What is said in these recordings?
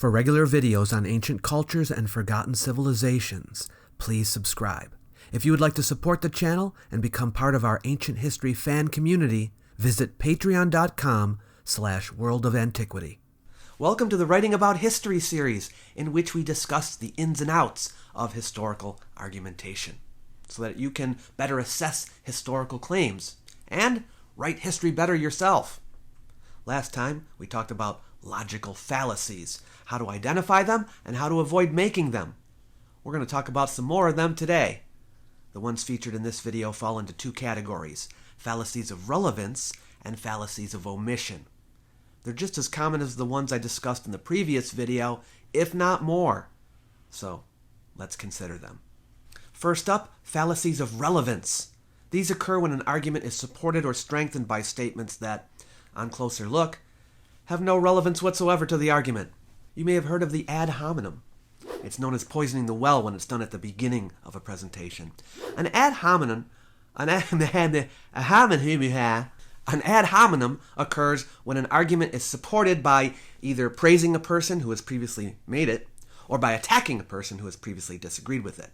For regular videos on ancient cultures and forgotten civilizations, please subscribe. If you would like to support the channel and become part of our ancient history fan community, visit patreon.com/World of Antiquity. Welcome to the Writing About History series, in which we discuss the ins and outs of historical argumentation, so that you can better assess historical claims and write history better yourself. Last time, we talked about logical fallacies, how to identify them, and how to avoid making them. We're going to talk about some more of them today. The ones featured in this video fall into two categories: fallacies of relevance and fallacies of omission. They're just as common as the ones I discussed in the previous video, if not more. So, let's consider them. First up, fallacies of relevance. These occur when an argument is supported or strengthened by statements that, on closer look, have no relevance whatsoever to the argument. You may have heard of the ad hominem. It's known as poisoning the well when it's done at the beginning of a presentation. An ad hominem occurs when an argument is supported by either praising a person who has previously made it, or by attacking a person who has previously disagreed with it.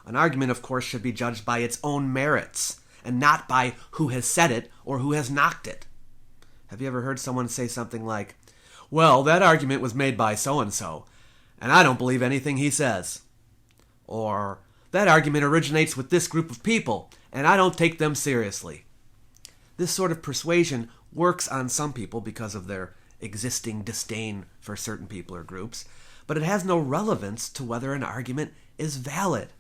An argument, of course, should be judged by its own merits, and not by who has said it or who has knocked it. Have you ever heard someone say something like, "Well, that argument was made by so-and-so, and I don't believe anything he says." Or, "That argument originates with this group of people, and I don't take them seriously." This sort of persuasion works on some people because of their existing disdain for certain people or groups, but it has no relevance to whether an argument is valid.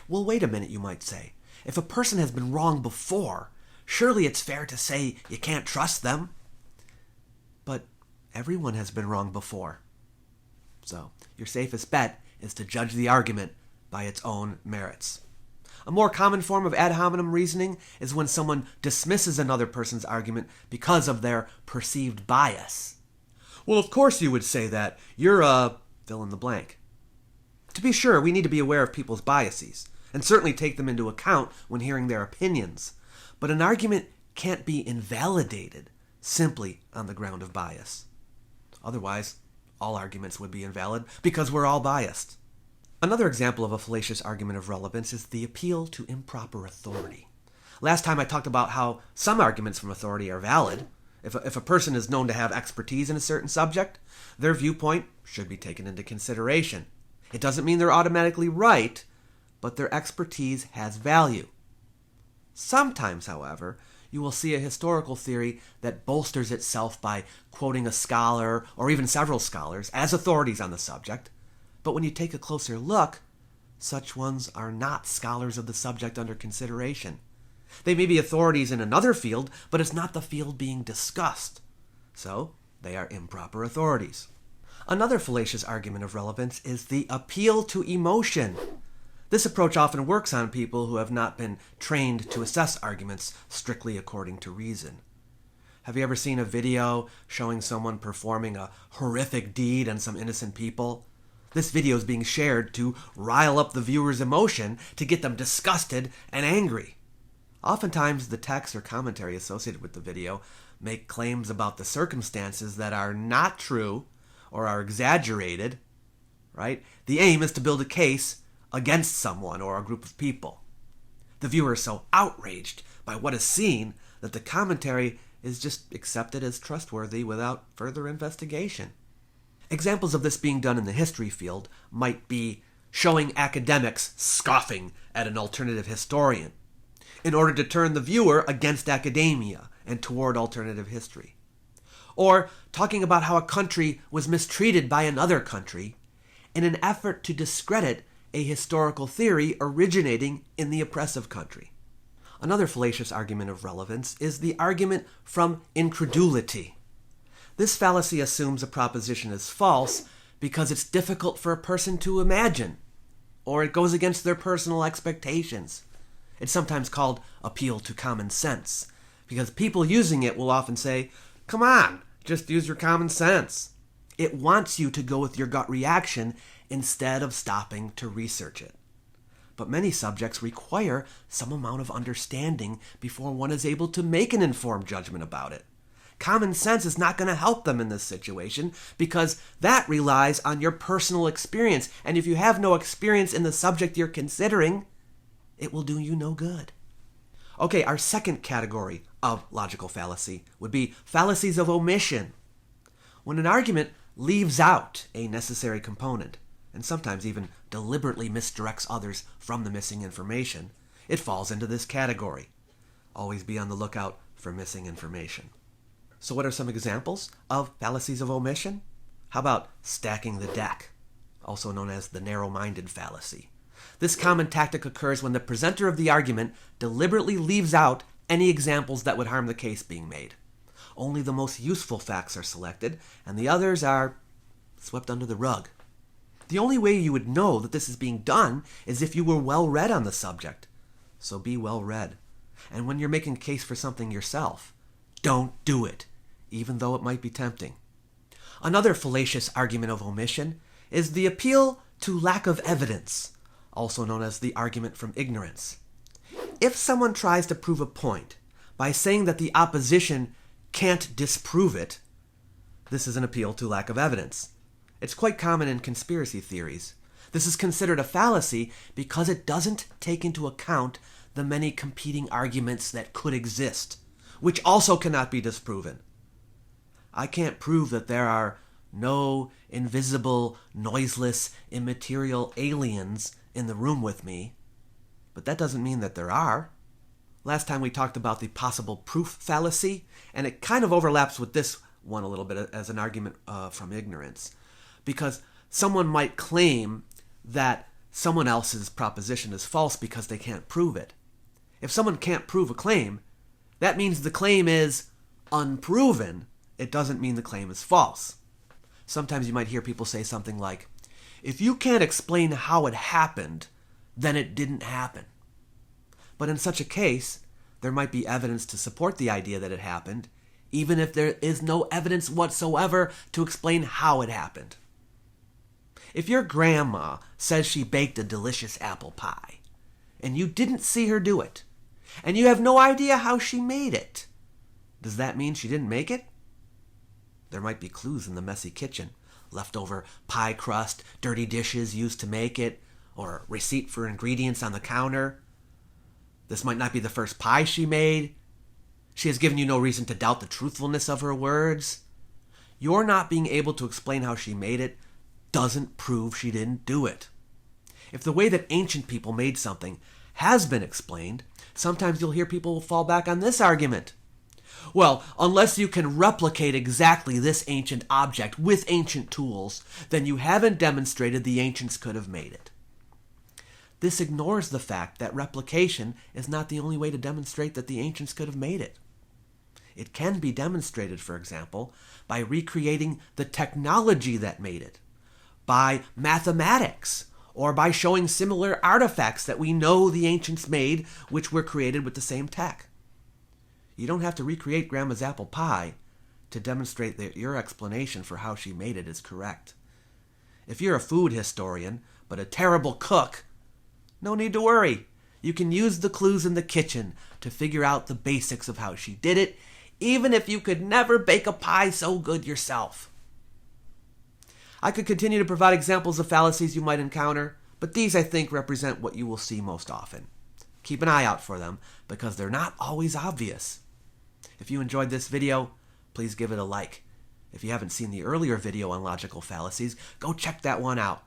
Well, wait a minute, you might say. If a person has been wrong before, surely it's fair to say you can't trust them. But everyone has been wrong before. So, your safest bet is to judge the argument by its own merits. A more common form of ad hominem reasoning is when someone dismisses another person's argument because of their perceived bias. "Well, of course you would say that. You're fill in the blank." To be sure, we need to be aware of people's biases, and certainly take them into account when hearing their opinions. But an argument can't be invalidated simply on the ground of bias. Otherwise, all arguments would be invalid because we're all biased. Another example of a fallacious argument of relevance is the appeal to improper authority. Last time I talked about how some arguments from authority are valid. If a person is known to have expertise in a certain subject, their viewpoint should be taken into consideration. It doesn't mean they're automatically right, but their expertise has value. Sometimes, however, you will see a historical theory that bolsters itself by quoting a scholar, or even several scholars, as authorities on the subject. But when you take a closer look, such ones are not scholars of the subject under consideration. They may be authorities in another field, but it's not the field being discussed. So, they are improper authorities. Another fallacious argument of relevance is the appeal to emotion. This approach often works on people who have not been trained to assess arguments strictly according to reason. Have you ever seen a video showing someone performing a horrific deed on some innocent people? This video is being shared to rile up the viewer's emotion, to get them disgusted and angry. Oftentimes, the text or commentary associated with the video make claims about the circumstances that are not true or are exaggerated, right? The aim is to build a case against someone or a group of people. The viewer is so outraged by what is seen that the commentary is just accepted as trustworthy without further investigation. Examples of this being done in the history field might be showing academics scoffing at an alternative historian in order to turn the viewer against academia and toward alternative history. Or talking about how a country was mistreated by another country in an effort to discredit a historical theory originating in the oppressive country. Another fallacious argument of relevance is the argument from incredulity. This fallacy assumes a proposition is false because it's difficult for a person to imagine, or it goes against their personal expectations. It's sometimes called appeal to common sense, because people using it will often say, "Come on, just use your common sense." It wants you to go with your gut reaction instead of stopping to research it. But many subjects require some amount of understanding before one is able to make an informed judgment about it. Common sense is not going to help them in this situation because that relies on your personal experience. And if you have no experience in the subject you're considering, it will do you no good. Okay, our second category of logical fallacy would be fallacies of omission. When an argument leaves out a necessary component, and sometimes even deliberately misdirects others from the missing information, it falls into this category. Always be on the lookout for missing information. So what are some examples of fallacies of omission? How about stacking the deck, also known as the narrow-minded fallacy? This common tactic occurs when the presenter of the argument deliberately leaves out any examples that would harm the case being made. Only the most useful facts are selected, and the others are swept under the rug. The only way you would know that this is being done is if you were well read on the subject. So be well read. And when you're making a case for something yourself, don't do it, even though it might be tempting. Another fallacious argument of omission is the appeal to lack of evidence, also known as the argument from ignorance. If someone tries to prove a point by saying that the opposition can't disprove it, this is an appeal to lack of evidence. It's quite common in conspiracy theories. This is considered a fallacy because it doesn't take into account the many competing arguments that could exist, which also cannot be disproven. I can't prove that there are no invisible, noiseless, immaterial aliens in the room with me, but that doesn't mean that there are. Last time we talked about the possible proof fallacy, and it kind of overlaps with this one a little bit as an argument from ignorance, because someone might claim that someone else's proposition is false because they can't prove it. If someone can't prove a claim, that means the claim is unproven. It doesn't mean the claim is false. Sometimes you might hear people say something like, if you can't explain how it happened, then it didn't happen. But in such a case, there might be evidence to support the idea that it happened, even if there is no evidence whatsoever to explain how it happened. If your grandma says she baked a delicious apple pie, and you didn't see her do it, and you have no idea how she made it, does that mean she didn't make it? There might be clues in the messy kitchen, leftover pie crust, dirty dishes used to make it, or a receipt for ingredients on the counter. This might not be the first pie she made. She has given you no reason to doubt the truthfulness of her words. Your not being able to explain how she made it doesn't prove she didn't do it. If the way that ancient people made something has been explained, sometimes you'll hear people fall back on this argument. Well, unless you can replicate exactly this ancient object with ancient tools, then you haven't demonstrated the ancients could have made it. This ignores the fact that replication is not the only way to demonstrate that the ancients could have made it. It can be demonstrated, for example, by recreating the technology that made it, by mathematics, or by showing similar artifacts that we know the ancients made, which were created with the same tech. You don't have to recreate Grandma's apple pie to demonstrate that your explanation for how she made it is correct. If you're a food historian, but a terrible cook, no need to worry. You can use the clues in the kitchen to figure out the basics of how she did it, even if you could never bake a pie so good yourself. I could continue to provide examples of fallacies you might encounter, but these, I think, represent what you will see most often. Keep an eye out for them, because they're not always obvious. If you enjoyed this video, please give it a like. If you haven't seen the earlier video on logical fallacies, go check that one out.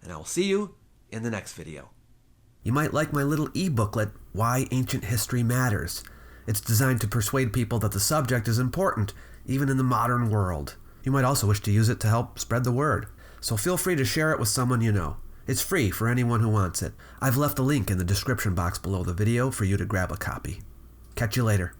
And I will see you in the next video. You might like my little e-booklet, Why Ancient History Matters. It's designed to persuade people that the subject is important, even in the modern world. You might also wish to use it to help spread the word. So feel free to share it with someone you know. It's free for anyone who wants it. I've left a link in the description box below the video for you to grab a copy. Catch you later.